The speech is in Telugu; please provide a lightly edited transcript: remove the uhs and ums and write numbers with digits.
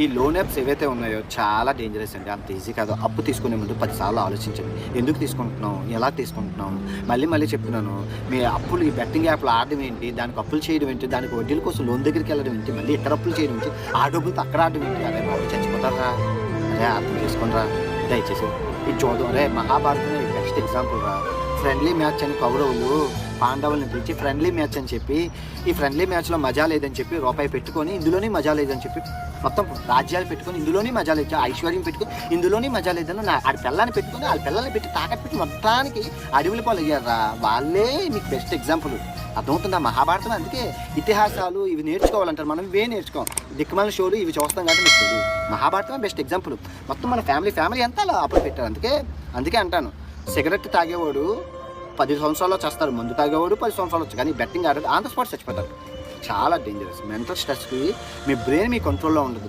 ఈ లోన్ యాప్స్ ఏవైతే ఉన్నాయో చాలా డేంజరస్ అండి. అంత ఈజీ కాదు. అప్పు తీసుకునే ముందు 10 సార్లు ఆలోచించండి. ఎందుకు తీసుకుంటున్నాం? ఎలా తీసుకుంటున్నాం? మళ్ళీ మళ్ళీ చెప్తున్నాను. మీ అప్పులు ఈ బెట్టింగ్ యాప్‌లో ఆడడం ఏంటి? దానికి అప్పులు చేయడం ఏంటి? దానికి వడ్డీల కోసం లోన్ దగ్గరికెళ్ళడం ఏంటి? మళ్ళీ ఇక్కడ అప్పులు చేయడం ఏంటి? ఆ డబ్బులతో అక్కడ ఆడడం ఏంటి? అరే బాబు చచ్చిపోతారురా! అరే అర్థం చేసుకోండిరా దయచేసి. ఇది చూద్దాం. అరే మహాభారతమే బెస్ట్ ఎగ్జాంపుల్ రా. ఫ్రెండ్లీ మ్యాచ్ అని కౌరవులు పాండవుల్ని పిలిచి ఫ్రెండ్లీ మ్యాచ్ అని చెప్పి, ఈ ఫ్రెండ్లీ మ్యాచ్‌లో మజా లేదని చెప్పి రూపాయి పెట్టుకొని ఇందులోని మజా లేదని చెప్పి మొత్తం రాజ్యాలు పెట్టుకొని ఇందులోని మజా లేదు, ఐశ్వర్యం పెట్టుకొని ఇందులోని మజా లేదని ఆడి పిల్లని పెట్టుకొని వాళ్ళ పిల్లల్ని పెట్టి తాకట్టు పెట్టి మొత్తానికి అడవుల పాలు అయ్యారా. వాళ్ళే మీకు బెస్ట్ ఎగ్జాంపుల్. అర్థమవుతుందా? మహాభారతం. అందుకే ఇతిహాసాలు ఇవి నేర్చుకోవాలంటారు. మనం ఇవే నేర్చుకోం. దిక్కుమాలిన షోలు ఇవి చూస్తాం కాబట్టి మీకు తెలియదు. మహాభారతమే బెస్ట్ ఎగ్జాంపుల్. మొత్తం మన ఫ్యామిలీ అంతా అలా అప్పుడు పెట్టారు. అందుకే అంటాను, సిగరెట్ తాగేవాడు 10 సంవత్సరాల్లో చేస్తారు, మందు తాగేవాడు 10 సంవత్సరాలు వచ్చు, కానీ బెట్టింగ్ ఆడేది ఆన్ ద స్పాట్ చచ్చిపోతారు. చాలా డేంజరస్. మెంటల్ స్ట్రెస్కి మీ బ్రెయిన్ మీ కంట్రోల్లో ఉండదు.